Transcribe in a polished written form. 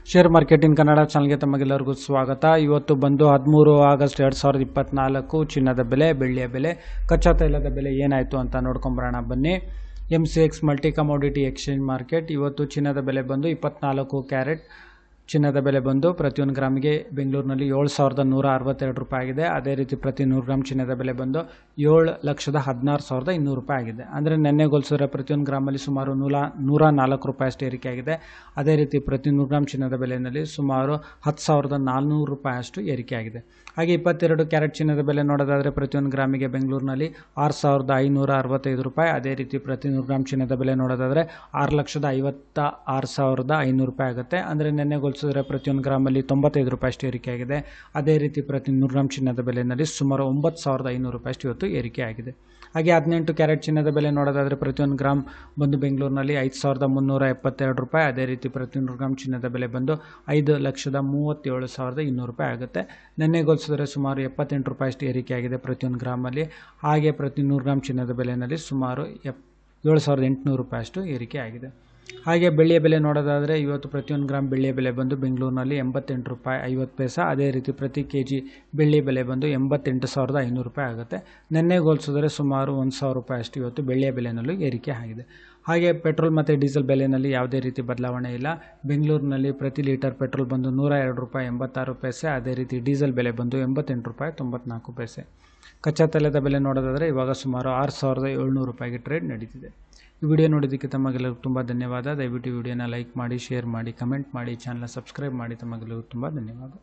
Share market in Kannada ಚಾನಲ್ಗೆ ತಮಗೆಲ್ಲರಿಗೂ ಸ್ವಾಗತ. ಇವತ್ತು ಬಂದು 13 ಆಗಸ್ಟ್ 2024 ಚಿನ್ನದ ಬೆಲೆ, ಬೆಳ್ಳಿಯ ಬೆಲೆ, ಕಚ್ಚಾ ತೈಲದ ಬೆಲೆ ಏನಾಯಿತು ಅಂತ ನೋಡ್ಕೊಂಬರೋಣ ಬನ್ನಿ. MCX multi commodity exchange market ಇವತ್ತು ಚಿನ್ನದ ಬೆಲೆ ಬಂದು 24 ಕ್ಯಾರೆಟ್ ಚಿನ್ನದ ಬೆಲೆ ಬಂದು ಪ್ರತಿಯೊಂದು ಗ್ರಾಮಿಗೆ ಬೆಂಗಳೂರಿನಲ್ಲಿ 7,162 ರೂಪಾಯಿ ಆಗಿದೆ. ಅದೇ ರೀತಿ ಪ್ರತಿ 100 ಗ್ರಾಮ್ ಚಿನ್ನದ ಬೆಲೆ ಬಂದು 7,16,200 ರೂಪಾಯಿ ಆಗಿದೆ. ಅಂದರೆ ನೆನ್ನೆ ಹೋಲಿಸಿದ್ರೆ ಪ್ರತಿಯೊಂದು ಗ್ರಾಮಲ್ಲಿ ಸುಮಾರು 104 ರೂಪಾಯಿ ಅಷ್ಟು ಏರಿಕೆ ಆಗಿದೆ. ಅದೇ ರೀತಿ ಪ್ರತಿ 100 ಗ್ರಾಮ್ ಚಿನ್ನದ ಬೆಲೆಯಲ್ಲಿ ಸುಮಾರು 10,400 ರೂಪಾಯಿ ಅಷ್ಟು ಏರಿಕೆ ಆಗಿದೆ. ಹಾಗೆ 22 ಕ್ಯಾರೆಟ್ ಚಿನ್ನದ ಬೆಲೆ ನೋಡೋದಾದರೆ ಪ್ರತಿಯೊಂದು ಗ್ರಾಮಿಗೆ ಬೆಂಗಳೂರಿನಲ್ಲಿ 6,565 ರೂಪಾಯಿ. ಅದೇ ರೀತಿ ಪ್ರತಿ 100 ಗ್ರಾಮ್ ಚಿನ್ನದ ಬೆಲೆ ನೋಡೋದಾದರೆ 6,56,500 ರೂಪಾಯಿ ಆಗುತ್ತೆ. ಅಂದರೆ ನೆನ್ನೆ ಹೋಲಿಸಿದ್ರೆ ಪ್ರತಿಯೊಂದು ಗ್ರಾಮಲ್ಲಿ 95 ರೂಪಾಯಿ ಅಷ್ಟು ಏರಿಕೆ ಆಗಿದೆ. ಅದೇ ರೀತಿ ಪ್ರತಿ 100 ಗ್ರಾಮ್ ಚಿನ್ನದ ಬೆಲೆಯಲ್ಲಿ ಸುಮಾರು 9,500 ರೂಪಾಯಿ ಅಷ್ಟು ಇವತ್ತು ಏರಿಕೆ ಆಗಿದೆ. ಹಾಗೆ 18 ಕ್ಯಾರೆಟ್ ಚಿನ್ನದ ಬೆಲೆ ನೋಡೋದಾದರೆ ಪ್ರತಿಯೊಂದು ಗ್ರಾಮ್ ಬಂದು ಬೆಂಗಳೂರಿನಲ್ಲಿ 5,372 ರೂಪಾಯಿ. ಅದೇ ರೀತಿ ಪ್ರತಿ 100 ಗ್ರಾಮ್ ಚಿನ್ನದ ಬೆಲೆ ಬಂದು 5,37,200 ರೂಪಾಯಿ ಆಗುತ್ತೆ. ನೆನ್ನೆ ಹೋಲಿಸಿದ್ರೆ ಸುಮಾರು 78 ರೂಪಾಯಿ ಅಷ್ಟು ಏರಿಕೆ ಆಗಿದೆ ಪ್ರತಿಯೊಂದು ಗ್ರಾಮಲ್ಲಿ. ಹಾಗೆ ಪ್ರತಿ 100 ಗ್ರಾಮ್ ಚಿನ್ನದ ಬೆಲೆಯಲ್ಲಿ ಸುಮಾರು 7,800 ರೂಪಾಯಿ ಅಷ್ಟು ಏರಿಕೆ ಆಗಿದೆ. ಹಾಗೆ ಬೆಳ್ಳಿಯ ಬೆಲೆ ನೋಡೋದಾದರೆ ಇವತ್ತು ಪ್ರತಿಯೊಂದು ಗ್ರಾಮ್ ಬೆಳ್ಳಿಯ ಬೆಲೆ ಬಂದು ಬೆಂಗಳೂರಿನಲ್ಲಿ 88 ರೂಪಾಯಿ 50 ಪೈಸೆ. ಅದೇ ರೀತಿ ಪ್ರತಿ ಕೆಜಿ ಬೆಳ್ಳಿ ಬೆಲೆ ಬಂದು 88,500 ರೂಪಾಯಿ ಆಗುತ್ತೆ. ನೆನ್ನೆ ಹೋಲಿಸಿದ್ರೆ ಸುಮಾರು 1,000 ರೂಪಾಯಿ ಅಷ್ಟು ಇವತ್ತು ಬೆಳ್ಳಿಯ ಬೆಲೆನಲ್ಲೂ ಏರಿಕೆ ಆಗಿದೆ. ಹಾಗೆ ಪೆಟ್ರೋಲ್ ಮತ್ತು ಡೀಸೆಲ್ ಬೆಲೆಯಲ್ಲಿ ಯಾವುದೇ ರೀತಿ ಬದಲಾವಣೆ ಇಲ್ಲ. ಬೆಂಗಳೂರಿನಲ್ಲಿ ಪ್ರತಿ ಲೀಟರ್ ಪೆಟ್ರೋಲ್ ಬಂದು 102 ರೂಪಾಯಿ 86 ಪೈಸೆ. ಅದೇ ರೀತಿ ಡೀಸೆಲ್ ಬೆಲೆ ಬಂದು 88 ರೂಪಾಯಿ 94 ಪೈಸೆ. ಕಚ್ಚಾ ತೈಲದ ಬೆಲೆ ನೋಡೋದಾದರೆ ಇವಾಗ ಸುಮಾರು 6,700 ರೂಪಾಯಿಗೆ ಟ್ರೇಡ್ ನಡೀತಿದೆ. ಈ ವಿಡಿಯೋ ನೋಡಿದ್ದಕ್ಕೆ ತಮಗೆಲ್ಲರಿಗೂ ತುಂಬ ಧನ್ಯವಾದ. ದಯವಿಟ್ಟು ಈ ವಿಡಿಯೋನ ಲೈಕ್ ಮಾಡಿ, ಶೇರ್ ಮಾಡಿ, ಕಮೆಂಟ್ ಮಾಡಿ, ಚಾನಲ್ನ ಸಬ್ಸ್ಕ್ರೈಬ್ ಮಾಡಿ. ತಮಗೆಲ್ಲರಿಗೂ ತುಂಬ ಧನ್ಯವಾದ.